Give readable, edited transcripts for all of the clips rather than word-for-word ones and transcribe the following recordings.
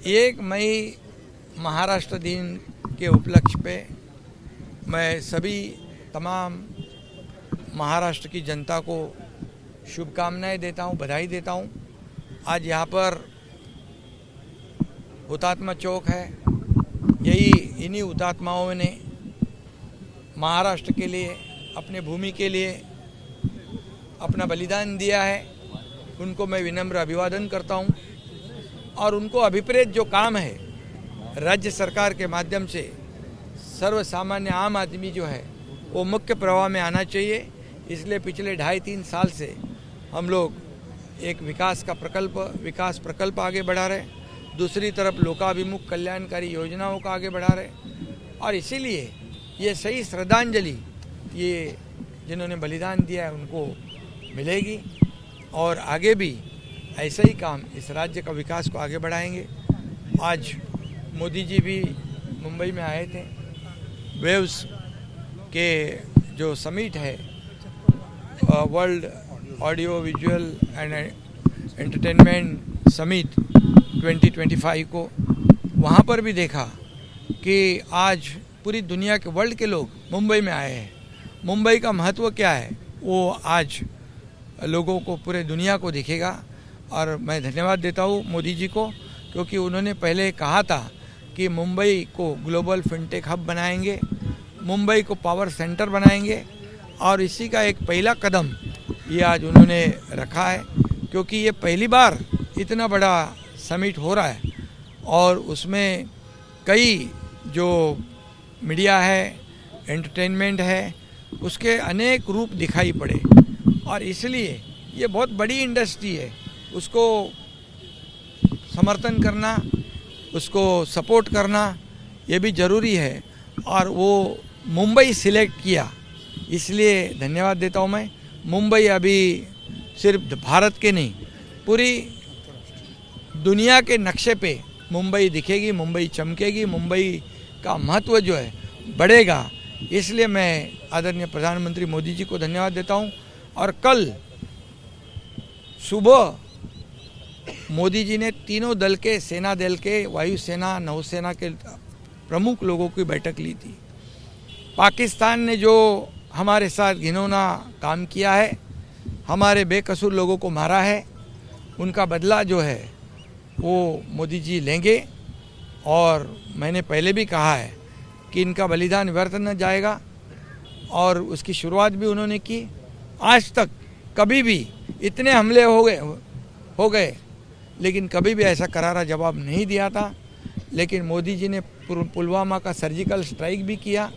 1 मई महाराष्ट्र दिन के उपलक्ष्य पे मैं सभी तमाम महाराष्ट्र की जनता को शुभकामनाएं देता हूं, बधाई देता हूं। आज यहाँ पर हुतात्मा चौक है। इन्हीं हुतात्माओं ने महाराष्ट्र के लिए, अपने भूमि के लिए अपना बलिदान दिया है। उनको मैं विनम्र अभिवादन करता हूं और उनको अभिप्रेत जो काम है राज्य सरकार के माध्यम से सर्व सामान्य आम आदमी जो है वो मुख्य प्रवाह में आना चाहिए। इसलिए पिछले 2.5-3 साल से हम लोग एक विकास प्रकल्प आगे बढ़ा रहे, दूसरी तरफ लोकाभिमुख कल्याणकारी योजनाओं का आगे बढ़ा रहे और इसीलिए ये सही श्रद्धांजलि ये जिन्होंने बलिदान दिया है उनको मिलेगी और आगे भी ऐसा ही काम इस राज्य का विकास को आगे बढ़ाएंगे। आज मोदी जी भी मुंबई में आए थे। वेव्स के जो समिट है world audio visual and entertainment summit 2025 को, वहाँ पर भी देखा कि आज पूरी दुनिया के वर्ल्ड के लोग मुंबई में आए हैं। मुंबई का महत्व क्या है वो आज लोगों को, पूरे दुनिया को दिखेगा और मैं धन्यवाद देता हूँ मोदी जी को, क्योंकि उन्होंने पहले कहा था कि मुंबई को ग्लोबल फिनटेक हब बनाएंगे, मुंबई को पावर सेंटर बनाएंगे और इसी का एक पहला कदम ये आज उन्होंने रखा है, क्योंकि ये पहली बार इतना बड़ा समिट हो रहा है और उसमें कई जो मीडिया है, एंटरटेनमेंट है, उसके अनेक रूप दिखाई पड़े और इसलिए ये बहुत बड़ी इंडस्ट्री है। उसको समर्थन करना, उसको सपोर्ट करना ये भी ज़रूरी है और वो मुंबई सिलेक्ट किया, इसलिए धन्यवाद देता हूँ मैं। मुंबई अभी सिर्फ भारत के नहीं, पूरी दुनिया के नक्शे पे मुंबई दिखेगी, मुंबई चमकेगी, मुंबई का महत्व जो है बढ़ेगा। इसलिए मैं आदरणीय प्रधानमंत्री मोदी जी को धन्यवाद देता हूँ और कल सुबह मोदी जी ने तीनों दल के, सेना दल के, वायुसेना, नौसेना के प्रमुख लोगों की बैठक ली थी। पाकिस्तान ने जो हमारे साथ घिनौना काम किया है, हमारे बेकसूर लोगों को मारा है, उनका बदला जो है वो मोदी जी लेंगे और मैंने पहले भी कहा है कि इनका बलिदान व्यर्थ न जाएगा और उसकी शुरुआत भी उन्होंने की। आज तक कभी भी इतने हमले हो गए लेकिन कभी भी ऐसा करारा जवाब नहीं दिया था। लेकिन मोदी जी ने पुलवामा का सर्जिकल स्ट्राइक भी किया।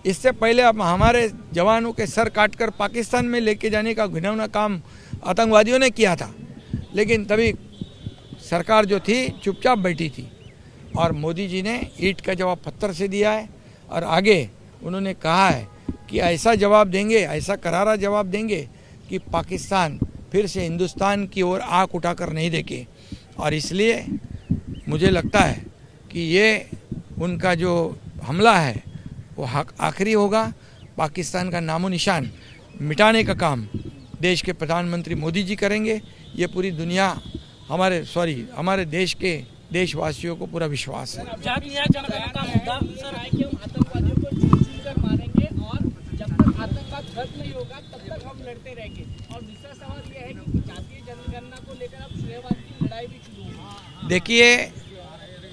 इससे पहले अब हमारे जवानों के सर काटकर पाकिस्तान में लेके जाने का घिनौना काम आतंकवादियों ने किया था, लेकिन तभी सरकार जो थी चुपचाप बैठी थी और मोदी जी ने ईंट का जवाब पत्थर से दिया है और आगे उन्होंने कहा है कि ऐसा जवाब देंगे, ऐसा करारा जवाब देंगे कि पाकिस्तान फिर से हिंदुस्तान की ओर आँख उठाकर नहीं देखे। और इसलिए मुझे लगता है कि ये उनका जो हमला है वो आखिरी होगा। पाकिस्तान का नामो निशान मिटाने का काम देश के प्रधानमंत्री मोदी जी करेंगे। ये पूरी दुनिया हमारे देश के देशवासियों को पूरा विश्वास है। आतंकवादियों को चुन-चुन मारेंगे और जब तक आतंकवाद खत्म नहीं होगा तब तक हम लड़ते रहेंगे। और दूसरा सवाल यह है कि जातीय जनगणना को लेकर अब श्रेयवाद की लड़ाई भी शुरू हुई। देखिए,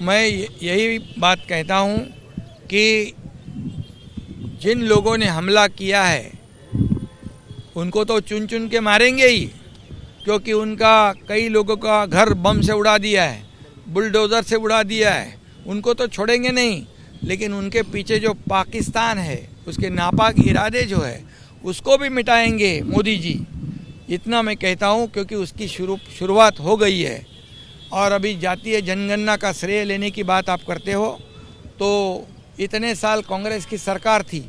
मैं यही बात कहता हूँ कि जिन लोगों ने हमला किया है उनको तो चुन चुन के मारेंगे ही, क्योंकि उनका कई लोगों का घर बम से उड़ा दिया है, बुलडोज़र से उड़ा दिया है, उनको तो छोड़ेंगे नहीं। लेकिन उनके पीछे जो पाकिस्तान है, उसके नापाक इरादे जो है उसको भी मिटाएंगे मोदी जी। इतना मैं कहता हूँ, क्योंकि उसकी शुरुआत हो गई है। और अभी जातीय जनगणना का श्रेय लेने की बात आप करते हो, तो इतने साल कांग्रेस की सरकार थी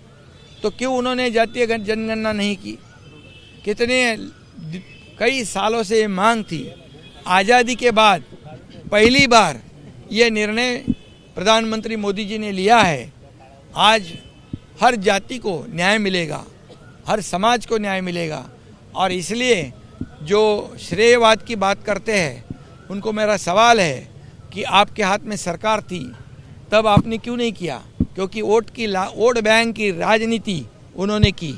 तो क्यों उन्होंने जातीय जनगणना नहीं की? कई सालों से ये मांग थी। आज़ादी के बाद पहली बार ये निर्णय प्रधानमंत्री मोदी जी ने लिया है। आज हर जाति को न्याय मिलेगा, हर समाज को न्याय मिलेगा। और इसलिए जो श्रेयवाद की बात करते हैं उनको मेरा सवाल है कि आपके हाथ में सरकार थी तब आपने क्यों नहीं किया? क्योंकि वोट बैंक की राजनीति उन्होंने की,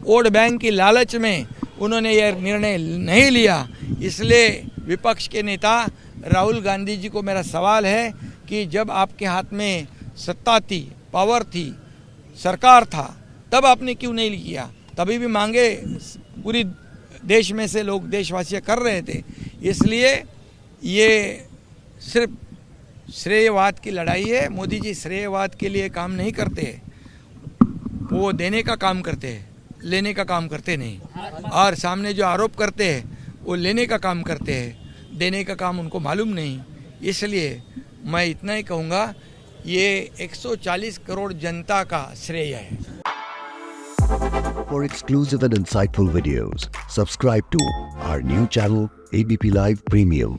वोट बैंक की लालच में उन्होंने यह निर्णय नहीं लिया। इसलिए विपक्ष के नेता राहुल गांधी जी को मेरा सवाल है कि जब आपके हाथ में सत्ता थी, पावर थी, सरकार था, तब आपने क्यों नहीं किया? तभी भी मांगे पूरी देश में से लोग, देशवासी कर रहे थे। इसलिए ये सिर्फ श्रेयवाद की लड़ाई है। मोदी जी श्रेयवाद के लिए काम नहीं करते, वो देने का काम करते हैं, लेने का काम करते नहीं। और सामने जो आरोप करते हैं वो लेने का काम करते हैं, देने का काम उनको मालूम नहीं। इसलिए मैं इतना ही कहूँगा, ये 140 करोड़ जनता का श्रेय है। For exclusive and insightful videos, subscribe to our new channel ABP Live Premium.